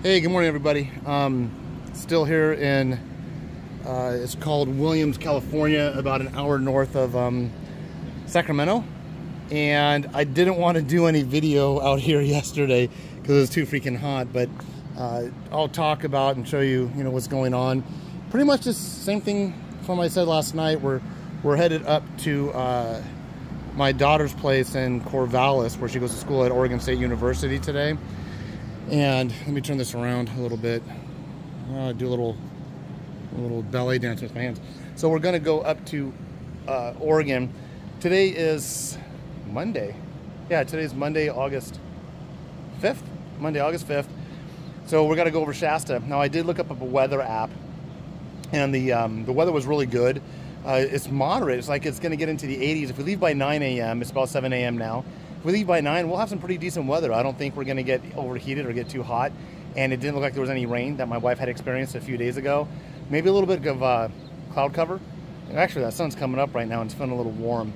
Hey, good morning, everybody. Still here in, it's called Williams, California, about an hour north of Sacramento. And I didn't want to do any video out here yesterday because it was too freaking hot, but I'll talk about and show you, what's going on. Pretty much the same thing from what I said last night. We're headed up to my daughter's place in Corvallis, where she goes to school at Oregon State University today. And let me turn this around a little bit. Do a little ballet dance with my hands. So we're going to go up to Oregon. Today is Monday. Yeah, today's Monday, August 5th. Monday, August 5th. So we're going to go over Shasta. Now, I did look up a weather app, and the weather was really good. It's moderate. It's like it's going to get into the 80s. If we leave by 9 a.m., it's about 7 a.m. now. If we leave by 9, we'll have some pretty decent weather. I don't think we're going to get overheated or get too hot. And it didn't look like there was any rain that my wife had experienced a few days ago. Maybe a little bit of cloud cover. And actually, that sun's coming up right now and it's feeling a little warm.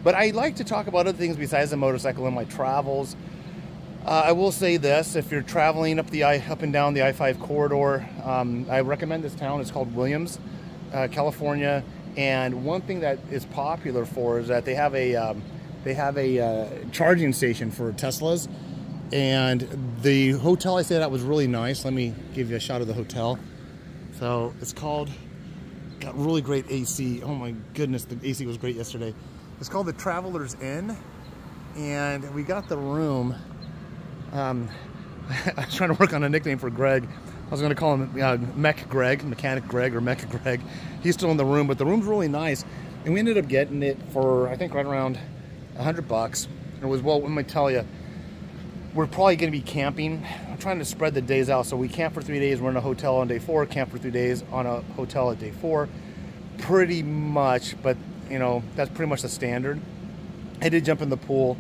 But I like to talk about other things besides the motorcycle in my travels. I will say this: if you're traveling up and down the I-5 corridor, I recommend this town. It's called Williams, California. And one thing that is popular for is that they have a charging station for Teslas, and the hotel I stayed at was really nice. Let me give you a shot of the hotel. So it's got really great AC. Oh my goodness, the AC was great yesterday. It's called the Travelers Inn, and we got the room. I was trying to work on a nickname for Greg. I was going to call him Mechanic Greg, or Mech Greg. He's still in the room, but the room's really nice. And we ended up getting it for, I think, right around $100. It was, well, let me tell you, we're probably going to be camping. I'm trying to spread the days out. So we camp for 3 days. We're in a hotel on day 4. Camp for 3 days on a hotel at day 4. Pretty much, but, that's pretty much the standard. I did jump in the pool.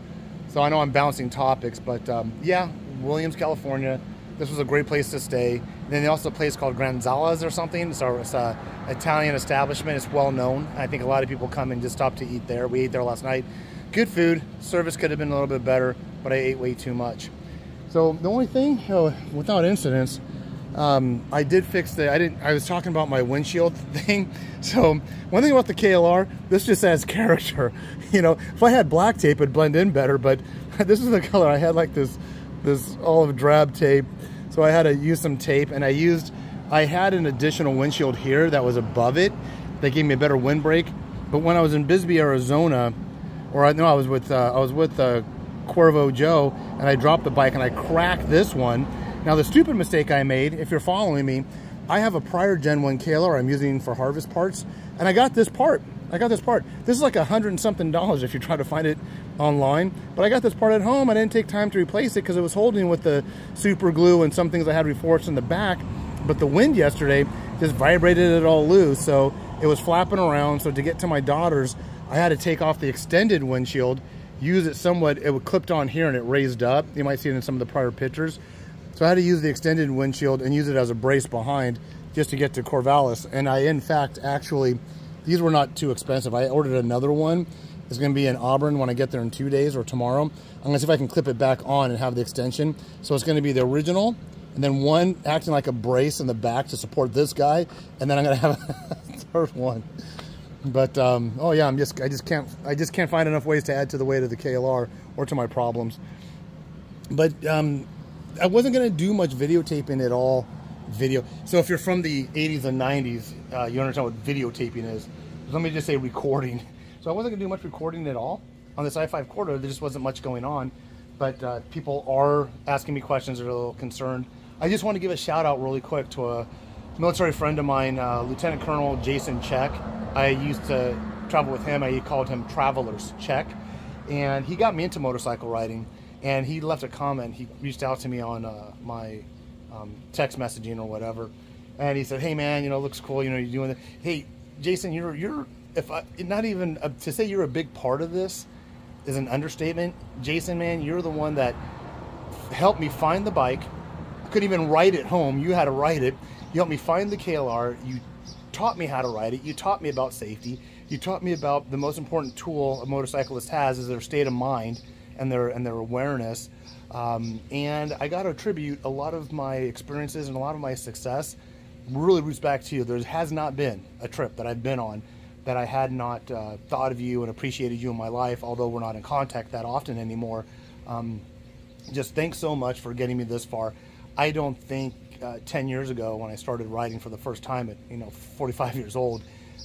So I know I'm bouncing topics, but yeah, Williams, California. This was a great place to stay. And then also a place called Granzala's or something. It's an Italian establishment. It's well known. I think a lot of people come and just stop to eat there. We ate there last night. Good food. Service could have been a little bit better, but I ate way too much. So the only thing, without incidents, I did fix I was talking about my windshield thing. So one thing about the KLR, this just adds character. If I had black tape, it'd blend in better, but this is the color. I had like this olive drab tape. So I had to use some tape, and I had an additional windshield here that was above it that gave me a better windbreak. But when I was in Bisbee, Arizona, I was with Cuervo Joe, and I dropped the bike and I cracked this one. Now the stupid mistake I made, if you're following me, I have a prior Gen 1 KLR I'm using for harvest parts, and I got this part. This is like $100 and something if you try to find it online. But I got this part at home. I didn't take time to replace it because it was holding with the super glue and some things I had reinforced in the back. But the wind yesterday just vibrated it all loose, so it was flapping around. So to get to my daughter's, I had to take off the extended windshield, use it somewhat. It was clipped on here and it raised up. You might see it in some of the prior pictures. So I had to use the extended windshield and use it as a brace behind just to get to Corvallis. And I, in fact, actually, these were not too expensive. I ordered another one. It's going to be in Auburn when I get there in 2 days or tomorrow. I'm going to see if I can clip it back on and have the extension. So it's going to be the original, and then one acting like a brace in the back to support this guy, and then I'm going to have a third one. But oh yeah, I just can't find enough ways to add to the weight of the KLR or to my problems. But I wasn't going to do much videotaping at all. So if you're from the 80s and 90s, you understand what videotaping is. Let me just say recording. So I wasn't going to do much recording at all on this I-5 corridor. There just wasn't much going on. But people are asking me questions. They're a little concerned. I just want to give a shout out really quick to a military friend of mine, Lieutenant Colonel Jason Check. I used to travel with him. I called him Travelers Check. And he got me into motorcycle riding. And he left a comment. He reached out to me on my text messaging or whatever, and he said, "Hey man, looks cool. You're doing it. Hey, Jason, not even to say you're a big part of this is an understatement. Jason, man, you're the one that helped me find the bike. I couldn't even ride it home. You had to ride it. You helped me find the KLR. You taught me how to ride it. You taught me about safety. You taught me about the most important tool a motorcyclist has is their state of mind and their awareness. And I got to attribute a lot of my experiences and a lot of my success really roots back to you. There has not been a trip that I've been on that I had not thought of you and appreciated you in my life, although we're not in contact that often anymore. Just thanks so much for getting me this far. I don't think 10 years ago when I started riding for the first time at 45 years old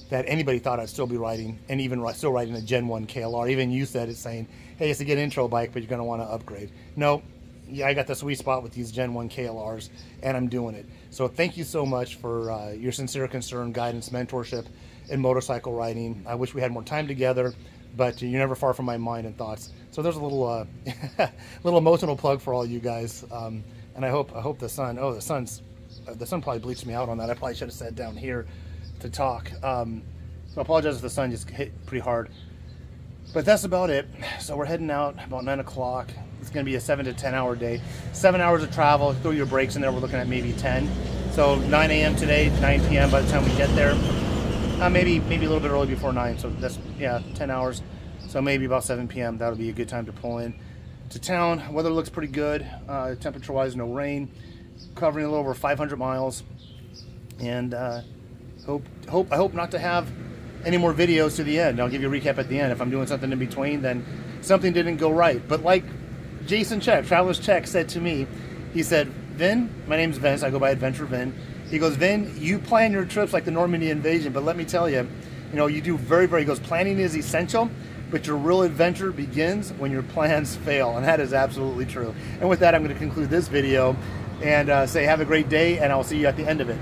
that anybody thought I'd still be riding, and even still riding a Gen 1 KLR. Even you said it, saying, hey, it's a good intro bike, but you're going to want to upgrade. No, yeah, I got the sweet spot with these Gen 1 KLRs, and I'm doing it. So thank you so much for your sincere concern, guidance, mentorship in motorcycle riding. I wish we had more time together, but you're never far from my mind and thoughts. So there's a little little emotional plug for all you guys. And I hope the sun, the sun probably bleached me out on that. I probably should have sat down here to talk. So I apologize if the sun just hit pretty hard. But that's about it. So we're heading out about 9 o'clock. It's going to be a 7 to 10 hour day. 7 hours of travel. Throw your breaks in there. We're looking at maybe 10. So 9 a.m. today, 9 p.m. by the time we get there. Maybe a little bit early before 9. So that's, 10 hours. So maybe about 7 p.m. That'll be a good time to pull in to town. Weather looks pretty good. Temperature-wise, no rain. Covering a little over 500 miles. And I hope not to have any more videos to the end. I'll give you a recap at the end. If I'm doing something in between, then something didn't go right. But like Jason Check, Traveler's Check, said to me, he said, Vin, my name's Vince, I go by Adventure Vin. He goes, Vin, you plan your trips like the Normandy invasion, but let me tell you, you do very, very, he goes, planning is essential, but your real adventure begins when your plans fail. And that is absolutely true. And with that, I'm going to conclude this video and say have a great day, and I'll see you at the end of it.